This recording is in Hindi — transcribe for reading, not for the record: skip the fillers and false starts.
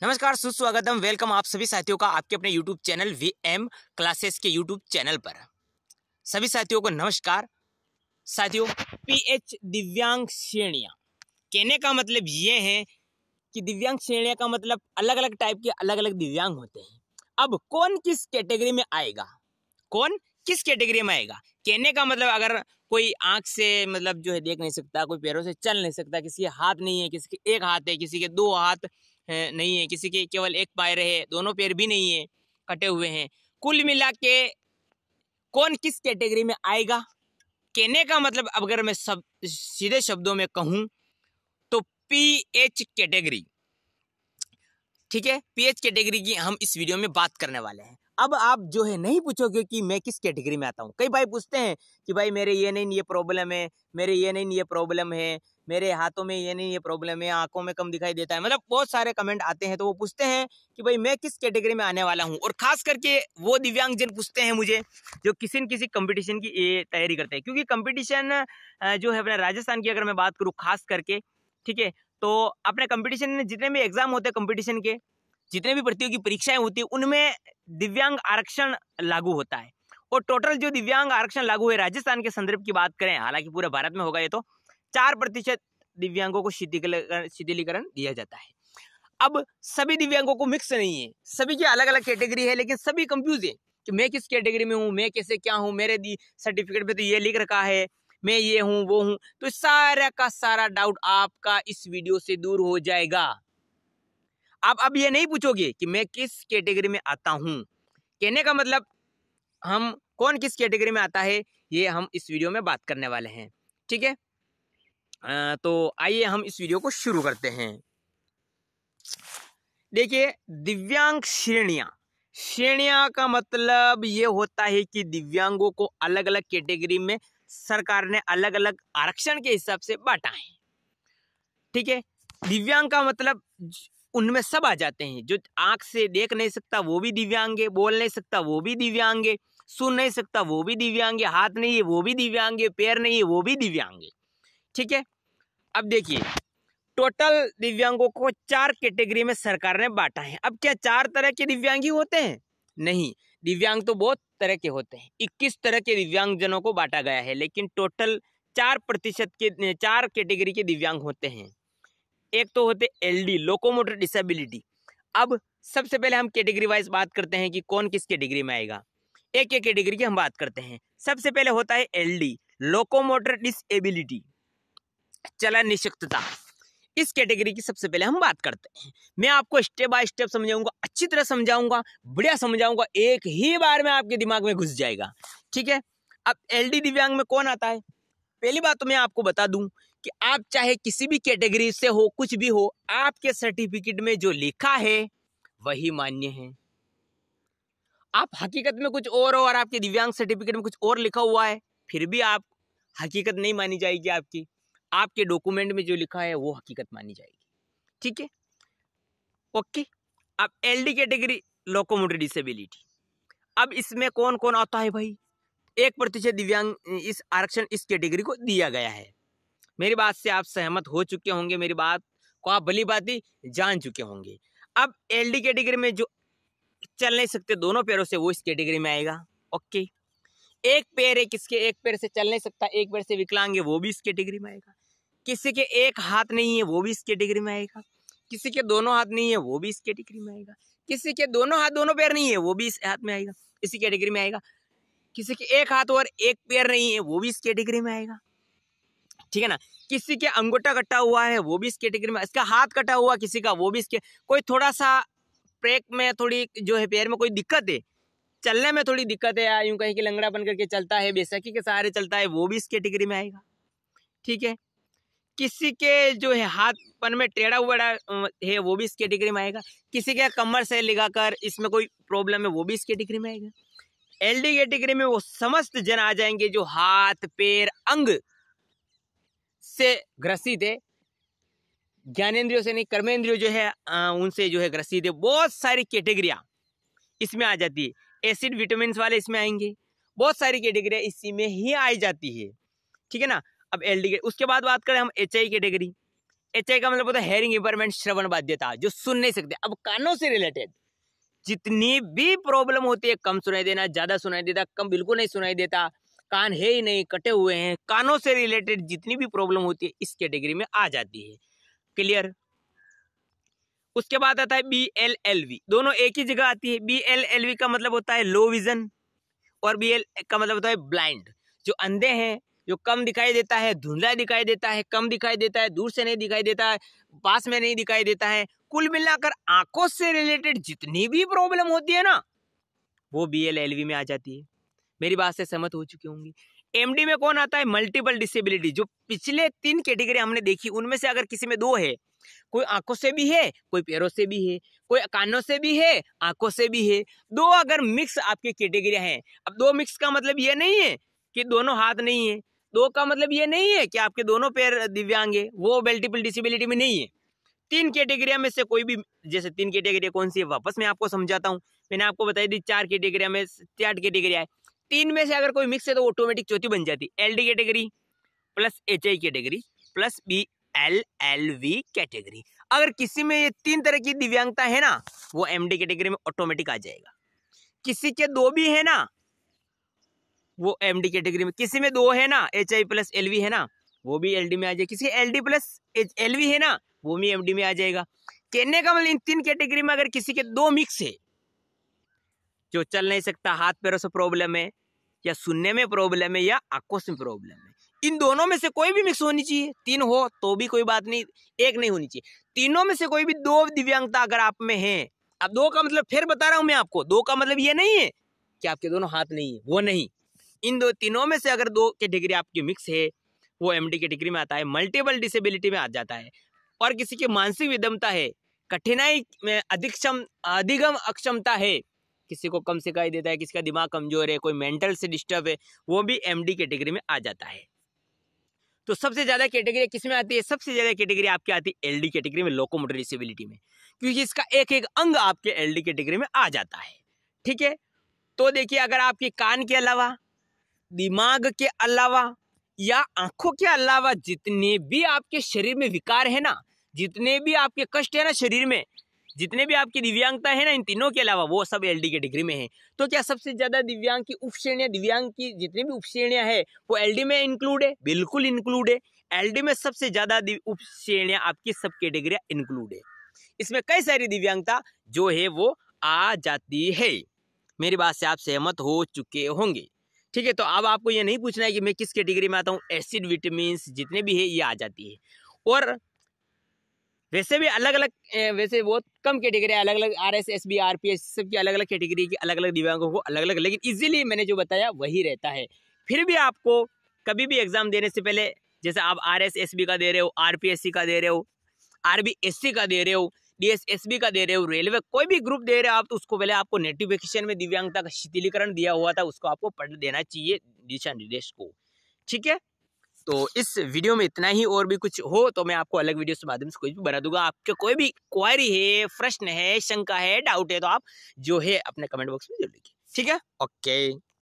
नमस्कार, सुस्वागतम, वेलकम आप सभी साथियों का आपके अपने YouTube चैनल VM क्लासेस के YouTube चैनल पर। सभी साथियों को नमस्कार। साथियों, PH दिव्यांग श्रेणियां कहने का मतलब ये है कि दिव्यांग श्रेणियां का मतलब अलग अलग टाइप के अलग अलग दिव्यांग होते हैं। अब कौन किस कैटेगरी में आएगा, कौन किस कैटेगरी में आएगा, कहने का मतलब अगर कोई आंख से मतलब जो है देख नहीं सकता, कोई पैरों से चल नहीं सकता, किसी के हाथ नहीं है, किसी के एक हाथ है, किसी के दो हाथ नहीं है, किसी के केवल एक पैर है, दोनों पैर भी नहीं है, कटे हुए हैं, कुल मिला के कौन किस कैटेगरी में आएगा, कहने का मतलब अगर मैं सब सीधे शब्दों में कहूं तो PH कैटेगरी। ठीक है, PH कैटेगरी की हम इस वीडियो में बात करने वाले हैं। अब आप जो है नहीं पूछोगे कि मैं किस कैटेगरी में आता हूँ। कई भाई पूछते हैं कि भाई मेरे ये नहीं ये प्रॉब्लम है, मेरे ये नहीं ये प्रॉब्लम है, मेरे हाथों में ये नहीं ये प्रॉब्लम है, आंखों में कम दिखाई देता है, मतलब बहुत सारे कमेंट आते हैं। तो वो पूछते हैं कि भाई मैं किस कैटेगरी में आने वाला हूँ। और खास करके वो दिव्यांगजन पूछते हैं मुझे जो किसी न किसी कंपटीशन की तैयारी करते हैं, क्योंकि कंपटीशन जो है अपने राजस्थान की अगर मैं बात करूँ खास करके, ठीक है, तो अपने कंपटीशन में जितने भी एग्जाम होते हैं, कंपटीशन के जितने भी प्रतियोगी परीक्षाएं होती है, उनमें दिव्यांग आरक्षण लागू होता है। और टोटल जो दिव्यांग आरक्षण लागू है राजस्थान के संदर्भ की बात करें, हालांकि पूरे भारत में होगा ये, तो 4% दिव्यांगों को शिथिलीकरण दिया जाता है। अब सभी दिव्यांगों को मिक्स नहीं है, सभी की अलग अलग कैटेगरी है, लेकिन सभी कंफ्यूज है कि मैं किस कैटेगरी में हूँ, मैं कैसे क्या हूँ, मेरे सर्टिफिकेट पे तो ये लिख रखा है मैं ये हूँ वो हूँ। तो सारा का सारा डाउट आपका इस वीडियो से दूर हो जाएगा। आप अब ये नहीं पूछोगे कि मैं किस कैटेगरी में आता हूं, कहने का मतलब हम कौन किस कैटेगरी में आता है ये हम इस वीडियो में बात करने वाले हैं। ठीक है, तो आइए हम इस वीडियो को शुरू करते हैं। देखिए, दिव्यांग श्रेणियां का मतलब ये होता है कि दिव्यांगों को अलग अलग कैटेगरी में सरकार ने अलग अलग आरक्षण के हिसाब से बांटा है। ठीक है, दिव्यांग का मतलब उनमें सब आ जाते हैं। जो आंख से देख नहीं सकता वो भी दिव्यांग है, बोल नहीं सकता वो भी दिव्यांग है, सुन नहीं सकता वो भी दिव्यांग है, हाथ नहीं है वो भी दिव्यांग है, पैर नहीं है वो भी दिव्यांग है। ठीक है, अब देखिए, टोटल दिव्यांगों को 4 कैटेगरी में सरकार ने बांटा है। अब क्या 4 तरह के दिव्यांगी होते हैं? नहीं, दिव्यांग तो बहुत तरह के होते हैं। 21 तरह के दिव्यांगजनों को बांटा गया है, लेकिन टोटल 4% के 4 कैटेगरी के दिव्यांग होते हैं। एक तो होते LD, लोकोमोटर डिसेबिलिटी। अब सबसे पहले हम कैटेगरी वाइज बात करते हैं कि कौन किस कैटेगरी में आएगा। एक एक कैटेगरी की हम बात करते हैं। सबसे पहले होता है LD, लोकोमोटर डिसेबिलिटी, चलन निशक्तता। इस कैटेगरी की सबसे पहले हम बात करते हैं। मैं आपको स्टेप बाय स्टेप समझाऊंगा, अच्छी तरह समझाऊंगा, बढ़िया समझाऊंगा, एक ही बार में आपके दिमाग में घुस जाएगा। ठीक है, अब LD दिव्यांग में कौन आता है? पहली बात तो मैं आपको बता दूं कि आप चाहे किसी भी कैटेगरी से हो, कुछ भी हो, आपके सर्टिफिकेट में जो लिखा है वही मान्य है। आप हकीकत में कुछ और हो और आपके दिव्यांग सर्टिफिकेट में कुछ और लिखा हुआ है, फिर भी आप हकीकत नहीं मानी जाएगी आपकी। आपके डॉक्यूमेंट में जो लिखा है वो हकीकत मानी जाएगी। ठीक है, ओके। अब LD कैटेगरी, लोकोमोटर डिसेबिलिटी। अब इसमें कौन कौन आता है भाई? 1% दिव्यांग इस आरक्षण इस कैटेगरी को दिया गया है। मेरी बात से आप सहमत हो चुके होंगे, मेरी बात को आप भली भांति जान चुके होंगे। अब LD कैटेगरी में जो चल नहीं सकते दोनों पैरों से वो इस कैटेगरी में आएगा। ओके, एक पैर है किसके, एक पैर से चल नहीं सकता, एक पैर से विकलांग है, वो भी इस कैटेगरी में आएगा। किसी के एक हाथ नहीं है वो भी इस कैटेगरी में आएगा। किसी के दोनों हाथ नहीं है वो भी इस कैटेगरी में आएगा। किसी के दोनों हाथ दोनों पैर नहीं है वो भी इस हाथ में आएगा, इसी कैटेगरी में आएगा। किसी के एक हाथ और एक पैर नहीं है वो भी इस कैटेगरी में आएगा। ठीक है ना, किसी के अंगूठा कटा हुआ है वो भी इस कैटेगरी में, इसका हाथ कटा हुआ किसी का वो भी इसके, कोई थोड़ा सा ब्रेक में थोड़ी जो है पैर में कोई दिक्कत है, चलने में थोड़ी दिक्कत है, या यूं कहीं कि लंगड़ा बन करके चलता है, बैसाखी के सहारे चलता है, वो भी इस कैटेगरी में आएगा। ठीक है, किसी के जो है हाथ पन में टेढ़ा हुआ है वो भी इस कैटेगरी में आएगा। किसी के कमर से लगाकर इसमें कोई प्रॉब्लम है वो भी इस कैटेगरी में आएगा। LD कैटेगरी में वो समस्त जन आ जाएंगे जो हाथ पैर अंग से ग्रसित है, ज्ञानेंद्रियों से नहीं, कर्मेंद्रियों जो है उनसे जो है ग्रसित है। बहुत सारी कैटेगरियां इसमें आ जाती है। एसिड विटामिन वाले इसमें आएंगे, बहुत सारी कैटेगरियां इसी में ही आई जाती है। ठीक है ना, अब LD के उसके बाद बात करें हम HI कैटेगरी। HI का मतलब होता है हेयरिंग इंपॉर्मेंट, श्रवण बाध्यता, जो सुन नहीं सकते। अब कानों से रिलेटेड जितनी भी प्रॉब्लम होती है, कम सुनाई देना, ज्यादा सुनाई देता, कम बिल्कुल नहीं सुनाई देता, कान है ही नहीं, कटे हुए हैं, कानों से रिलेटेड जितनी भी प्रॉब्लम होती है इस कैटेगरी में आ जाती है। क्लियर। उसके बाद आता है BLLV, दोनों एक ही जगह आती है। BLLV का मतलब होता है लो विजन और BL का मतलब होता है ब्लाइंड, जो अंधे हैं, जो कम दिखाई देता है, धुंधला दिखाई देता है, कम दिखाई देता है, दूर से नहीं दिखाई देता है, पास में नहीं दिखाई देता है। कुल मिलाकर आंखों से रिलेटेड जितनी भी प्रॉब्लम होती है ना, वो BLLV में आ जाती है। मेरी बात से सहमत हो चुके होंगे। MD में कौन आता है? Multiple disability. जो पिछले 3 कैटेगरी हमने देखी, उनमें से अगर किसी में 2 है, कोई आंखों से भी है, कोई पैरों से भी है, कोई कानों से भी है, आंखों से भी है, 2 अगर मिक्स आपकी कैटेगरी हैं। अब 2 मिक्स का मतलब ये नहीं है कि दोनों हाथ नहीं है, 2 का मतलब ये नहीं है कि आपके दोनों पैर दिव्यांग है, वो मल्टीपल डिसेबिलिटी में नहीं है। 3 कैटेगरिया में से कोई भी, जैसे 3 कैटेगरिया कौन सी है वापस मैं आपको समझाता हूँ। मैंने आपको बताई दी 4 कैटेगरिया में 4 कैटेगरिया है, 3 में से अगर कोई मिक्स है तो ऑटोमेटिक चौथी बन जाती है। LD category plus HI category plus BLLV category. अगर किसी में ये 3 तरह की दिव्यांगता है ना, वो MD कैटेगरी में ऑटोमेटिक आ जाएगा। किसी के 2 भी है ना, वो MD कैटेगरी में। किसी में 2 है ना, HI प्लस LV है ना, वो भी LD में आ जाएगा। किसी LD प्लस LV है ना, वो भी MD में आ जाएगा। कहने का मतलब इन 3 कैटेगरी में अगर किसी के 2 मिक्स है, जो चल नहीं सकता, हाथ पैरों से प्रॉब्लम है, या सुनने में प्रॉब्लम है, या आंखों से प्रॉब्लम है, इन दोनों में से कोई भी मिक्स होनी चाहिए। 3 हो तो भी कोई बात नहीं, 1 नहीं होनी चाहिए। तीनों में से कोई भी 2 दिव्यांगता अगर आप में है, अब 2 का मतलब फिर बता रहा हूं मैं आपको, 2 का मतलब ये नहीं है कि आपके दोनों हाथ नहीं है, वो नहीं। इन तीनों में से अगर 2 कैटेगरी आपकी मिक्स है, वो MD कैटेगरी में आता है, मल्टीपल डिसेबिलिटी में आ जाता है। और किसी की मानसिक विषमता है, कठिनाई में अधिगम अक्षमता है, किसी को कम सिखाई देता है, किसी का दिमाग कमजोर है, कोई मेंटल से डिस्टर्ब है, वो भी MD कैटेगरी में आ जाता है। तो सबसे ज्यादा कैटेगरी किस में आती है? सबसे ज्यादा कैटेगरी आपकी आती है LD कैटेगरी में, लोकोमोटर डिसेबिलिटी में, क्योंकि इसका एक एक अंग आपके LD कैटेगरी में आ जाता है। ठीक है। तो देखिए, अगर आपके कान के अलावा, दिमाग के अलावा या आंखों के अलावा जितने भी आपके शरीर में विकार है ना, जितने भी आपके कष्ट है ना शरीर में, जितने भी आपकी दिव्यांगता है ना, इन तीनों के अलावा वो सब LD कैटेगरी में है। तो क्या सबसे ज्यादा दिव्यांग की उपश्रेणियां, दिव्यांग की जितनी भी उपश्रेणियां है, वो LD में इंक्लूड है? बिल्कुल इंक्लूड है। LD में सबसे ज्यादा उपश्रेणियां आपकी सब कैटेगरियां इंक्लूड है। इसमें कई सारी दिव्यांगता जो है वो आ जाती है। मेरी बात से आप सहमत हो चुके होंगे। ठीक है। तो अब आपको ये नहीं पूछना है कि मैं किस कैटेगरी में आता हूँ, एसिड विटामिन जितने भी है ये आ जाती है। और वैसे भी अलग अलग, वैसे बहुत कम कैटेगरी, अलग अलग RS SB RPS सबकी अलग अलग कैटेगरी की अलग अलग दिव्यांगों को अलग अलग, लेकिन इजीली मैंने जो बताया वही रहता है। फिर भी आपको कभी भी एग्जाम देने से पहले, जैसे आप RS SB का दे रहे हो, RPSC का दे रहे हो, RBSC का दे रहे हो, DSSB का दे रहे हो, रेलवे कोई भी ग्रुप दे रहे हो आप, तो उसको पहले आपको नोटिफिकेशन में दिव्यांगता का शिथिलीकरण दिया हुआ था, उसको आपको पढ़ देना चाहिए दिशा निर्देश को। ठीक है। तो इस वीडियो में इतना ही। और भी कुछ हो तो मैं आपको अलग वीडियो के माध्यम से कुछ भी बना दूंगा। आपके कोई भी क्वेरी है, प्रश्न है, शंका है, डाउट है, तो आप जो है अपने कमेंट बॉक्स में जरूर लिखिए। ठीक है। ओके।